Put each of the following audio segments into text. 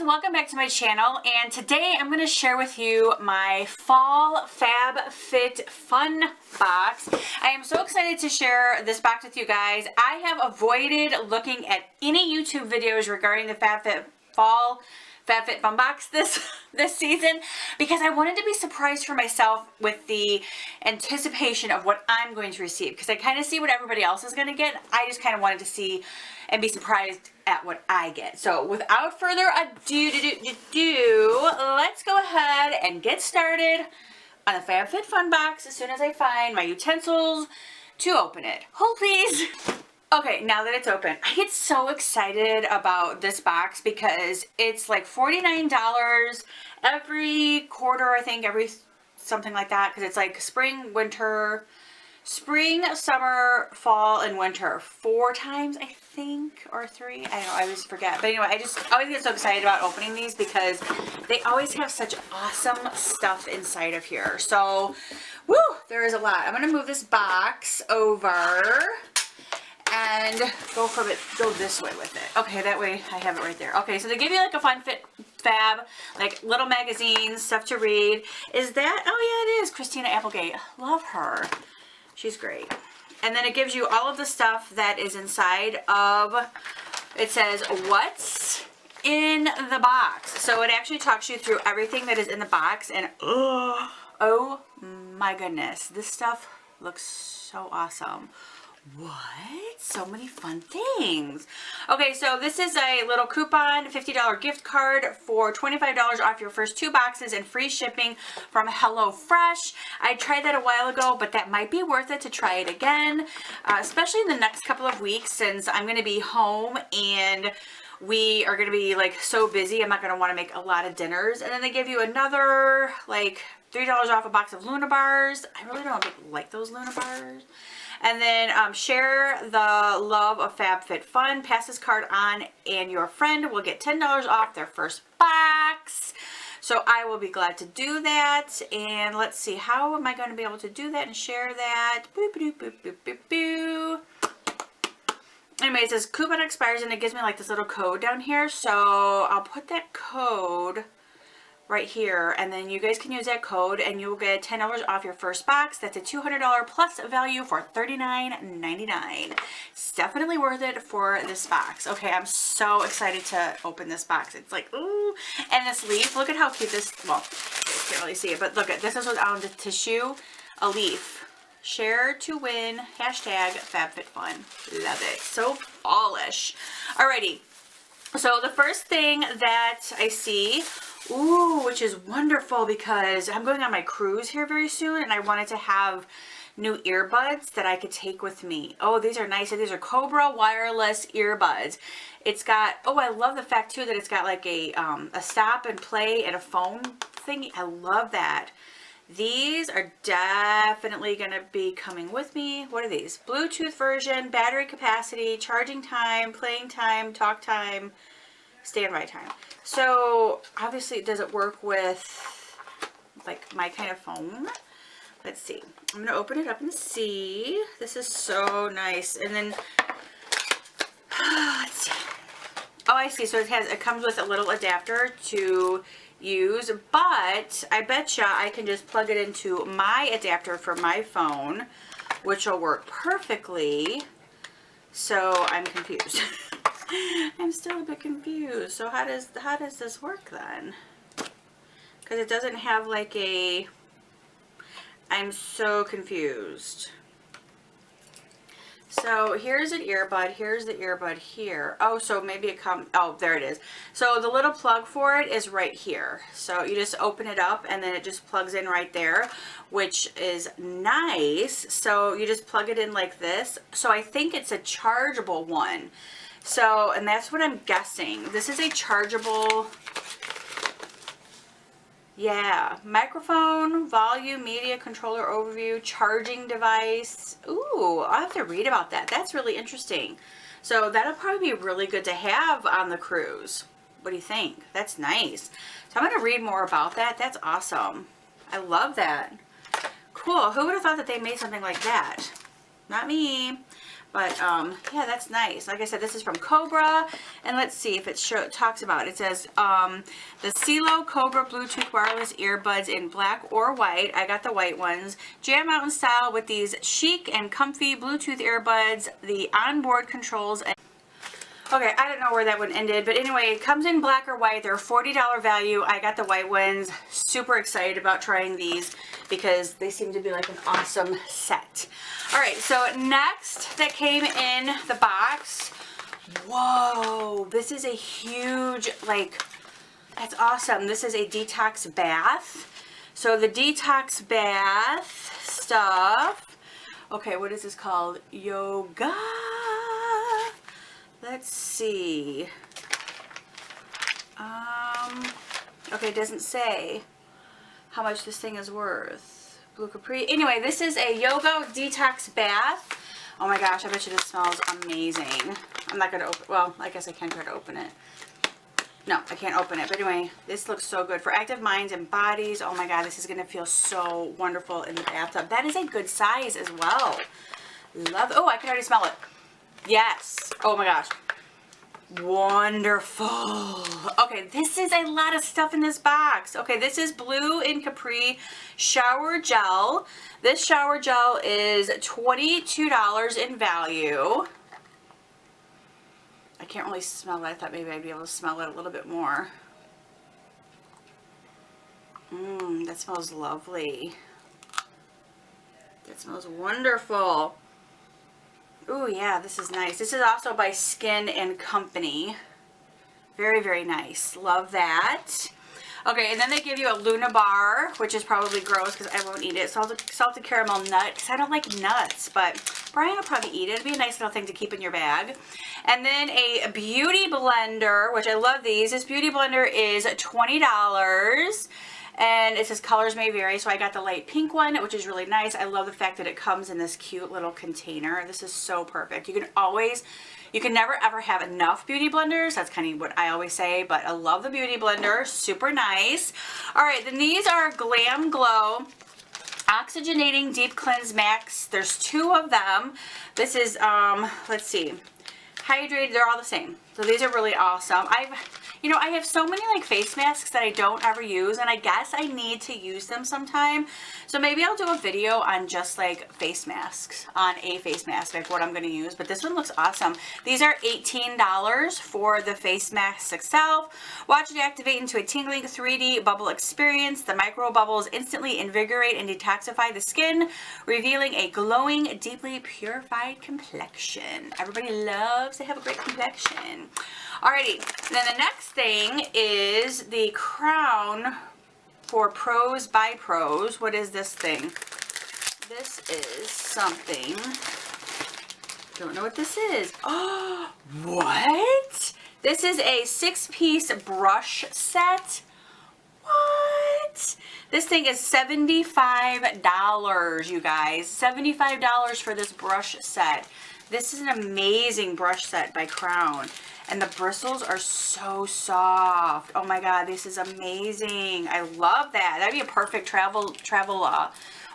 and welcome back to my channel, and today I'm going to share with you my fall FabFitFun box. I am so excited to share this box with you guys. I have avoided looking at any YouTube videos regarding the FabFitFun box this season because I wanted to be surprised for myself with the anticipation of what I'm going to receive, because I kind of see what everybody else is going to get. I just kind of wanted to see and be surprised at what I get. So without further ado, let's go ahead and get started on the FabFitFun box as soon as I find my utensils to open it. Hold please. Okay, now that it's open, I get so excited about this box because it's like $49 every quarter, I think, every something like that, because it's like spring, summer, fall, and winter 4 times, I think, or 3. I don't know, I always forget. But anyway, I just always get so excited about opening these because they always have such awesome stuff inside of here. So, woo, there is a lot. I'm going to move this box over and go this way with it. Okay, that way I have it right there. Okay, so they give you like a fab, like little magazines, stuff to read. Is that, oh yeah, it is Christina Applegate. Love her. She's great. And then it gives you all of the stuff that is inside of, it says what's in the box. So it actually talks you through everything that is in the box, and oh my goodness, this stuff looks so awesome. What? So many fun things. Okay, so this is a little coupon, $50 gift card for $25 off your first 2 boxes and free shipping from HelloFresh. I tried that a while ago, but that might be worth it to try it again, especially in the next couple of weeks, since I'm going to be home and we are going to be like so busy. I'm not going to want to make a lot of dinners. And then they give you another like $3 off a box of Luna bars. I really don't like those Luna bars. And then share the love of FabFitFun. Pass this card on and your friend will get $10 off their first box. So I will be glad to do that. And let's see, how am I going to be able to do that and share that? Boop, boop, boop, boop, boop, boop. Anyway, it says coupon expires and it gives me like this little code down here. So I'll put that code right here, and then you guys can use that code and you'll get $10 off your first box. That's a $200 plus value for $39.99. It's definitely worth it for this box. Okay, I'm so excited to open this box. It's like, ooh, and this leaf, look at how cute this, well, you can't really see it, but look at this. Is on the tissue, a leaf. Share to win, hashtag FabFitFun. Love it. So fallish. Alrighty, so the first thing that I see, ooh, which is wonderful because I'm going on my cruise here very soon and I wanted to have new earbuds that I could take with me. Oh, these are nice. These are Cobra wireless earbuds. It's got, oh, I love the fact too that it's got like a stop and play and a phone thingy. I love that. These are definitely going to be coming with me. What are these? Bluetooth version, battery capacity, charging time, playing time, talk time, standby time. So obviously, does it work with like my kind of phone? Let's see. I'm going to open it up and see. This is so nice. And then let's see. Oh, I see. So it comes with a little adapter to use, but I betcha I can just plug it into my adapter for my phone, which will work perfectly. So I'm confused. I'm still a bit confused. So how does this work then? Because it doesn't have like a, I'm so confused. So here's an earbud, here's the earbud here. Oh, so maybe it comes, oh, there it is. So the little plug for it is right here. So you just open it up and then it just plugs in right there, which is nice. So you just plug it in like this. So I think it's a chargeable one. So, and that's what I'm guessing. This is a chargeable, yeah, microphone, volume, media, controller, overview, charging device. Ooh, I'll have to read about that. That's really interesting. So that'll probably be really good to have on the cruise. What do you think? That's nice. So I'm going to read more about that. That's awesome. I love that. Cool. Who would have thought that they made something like that? Not me. But yeah, that's nice. Like I said, this is from Cobra, and let's see if it talks about it. It says the CeeLo Cobra Bluetooth wireless earbuds in black or white. I got the white ones. Jam out in style with these chic and comfy Bluetooth earbuds. The onboard controls. Okay, I don't know where that one ended, but anyway, it comes in black or white. They're $40 value. I got the white ones. Super excited about trying these because they seem to be like an awesome set. All right, so next that came in the box, whoa, this is a huge, like, that's awesome. This is a Detox Bath. So the Detox Bath stuff, okay, what is this called? Yoga. Let's see. Okay, it doesn't say how much this thing is worth. Blue Capri. Anyway, this is a Yoga Detox Bath. Oh my gosh, I bet you this smells amazing. I'm not gonna open, well, I guess I can try to open it. No, I can't open it. But anyway, this looks so good for active minds and bodies. Oh my God, this is gonna feel so wonderful in the bathtub. That is a good size as well. Love, oh, I can already smell it. Yes. Oh my gosh. Wonderful. Okay, this is a lot of stuff in this box. Okay, this is Blue and Capri shower gel. This shower gel is $22 in value. I can't really smell it. I thought maybe I'd be able to smell it a little bit more. That smells lovely. That smells wonderful. Oh yeah, this is nice. This is also by Skin and Company. Very, very nice. Love that. Okay, and then they give you a Luna bar, which is probably gross because I won't eat it. Salted caramel nut, because I don't like nuts, but Brian will probably eat it. It'd be a nice little thing to keep in your bag. And then a beauty blender, which I love these. This beauty blender is $20. And it says colors may vary, so I got the light pink one, which is really nice. I love the fact that it comes in this cute little container. This is so perfect. You can never ever have enough beauty blenders. That's kind of what I always say, but I love the beauty blender. Super nice. All right, then these are Glam Glow Oxygenating Deep Cleanse Max. There's 2 of them. This is, let's see, hydrated. They're all the same. So these are really awesome. I have so many like face masks that I don't ever use, and I guess I need to use them sometime. So maybe I'll do a video on just like face masks, on a face mask, like what I'm going to use. But this one looks awesome. These are $18 for the face mask itself. Watch it activate into a tingling 3D bubble experience. The micro bubbles instantly invigorate and detoxify the skin, revealing a glowing, deeply purified complexion. Everybody loves to have a great complexion. Alrighty, then the next thing is the Crown for Pros by Pros. What is this thing? This is something. Don't know what this is. Oh, what? This is a 6-piece brush set. What? This thing is $75, you guys. $75 for this brush set. This is an amazing brush set by Crown. And the bristles are so soft. Oh my God, this is amazing. I love that. That'd be a perfect travel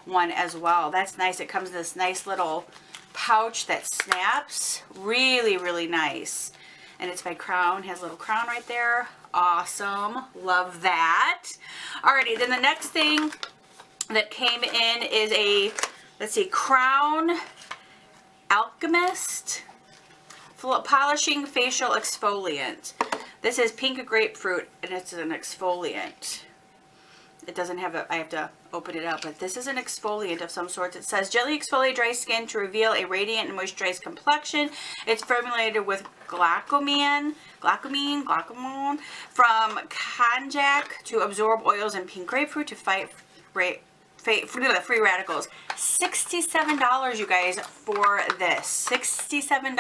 one as well. That's nice. It comes in this nice little pouch that snaps. Really, really nice. And it's by Crown. Has a little crown right there. Awesome. Love that. Alrighty, then the next thing that came in is a, let's see, Crown Alchemist Polishing Facial Exfoliant. This is pink grapefruit, and it's an exfoliant. It doesn't have a, I have to open it up, but this is an exfoliant of some sort. It says, gently exfoliate dry skin to reveal a radiant and moisturized complexion. It's formulated with glycomine from konjac to absorb oils and pink grapefruit to fight free radicals. $67, you guys, for this. $67.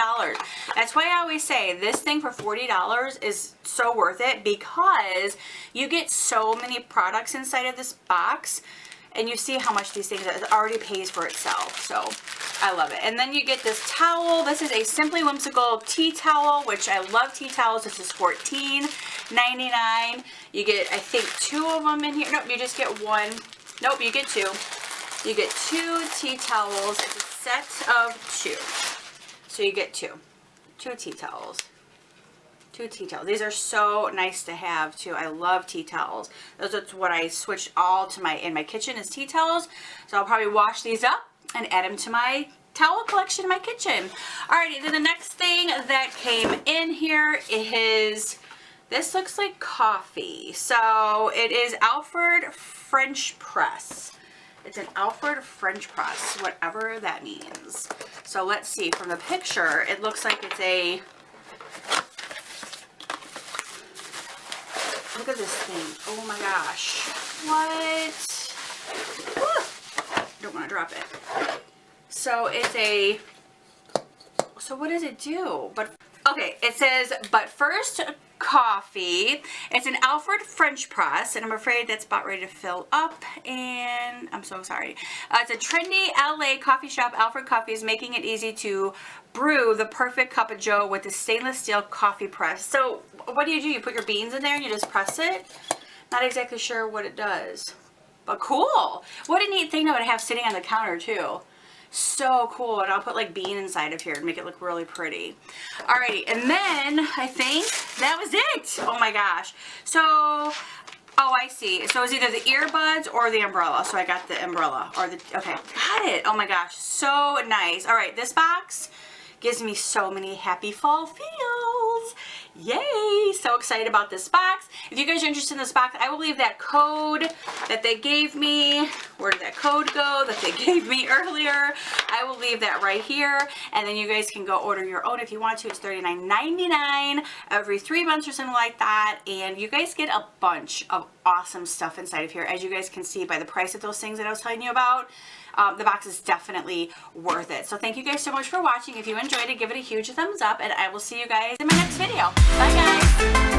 That's why I always say this thing for $40 is so worth it, because you get so many products inside of this box, and you see how much these things are. It already pays for itself. So I love it. And then you get this towel. This is a Simply Whimsical tea towel, which I love tea towels. This is $14.99. You get, I think, 2 of them in here. Nope, you just get 1. Nope, you get 2. You get 2 tea towels. It's a set of 2. So you get two tea towels. 2 tea towels. These are so nice to have too. I love tea towels. That's what I switched all to in my kitchen is tea towels. So I'll probably wash these up and add them to my towel collection in my kitchen. Alrighty, then the next thing that came in here is, this looks like coffee. So it is Alfred French Press. It's an Alfred French Press, whatever that means. So let's see, from the picture, it looks like it's a, look at this thing. Oh my gosh. What? Woo! Don't want to drop it. So it's a, so what does it do? But, okay, it says, but first coffee. It's an Alfred French Press, and I'm afraid that's about ready to fill up, and I'm so sorry. It's a trendy LA coffee shop. Alfred Coffee is making it easy to brew the perfect cup of joe with a stainless steel coffee press. So what do? You put your beans in there and you just press it? Not exactly sure what it does, but cool. What a neat thing to have sitting on the counter too. So cool. And I'll put like bean inside of here and make it look really pretty. Alrighty, and then I think that was it. Oh my gosh. So, oh, I see. So it's either the earbuds or the umbrella. So I got the umbrella or the, okay, got it. Oh my gosh, so nice. All right, this box gives me so many happy fall feels. Yay! So excited about this box. If you guys are interested in this box, I will leave that code that they gave me. Where did that code go that they gave me earlier? I will leave that right here, and then you guys can go order your own if you want to. It's $39.99 every 3 months or something like that, and you guys get a bunch of awesome stuff inside of here. As you guys can see by the price of those things that I was telling you about, the box is definitely worth it. So thank you guys so much for watching. If you enjoyed it, give it a huge thumbs up, and I will see you guys in my next video. Bye guys!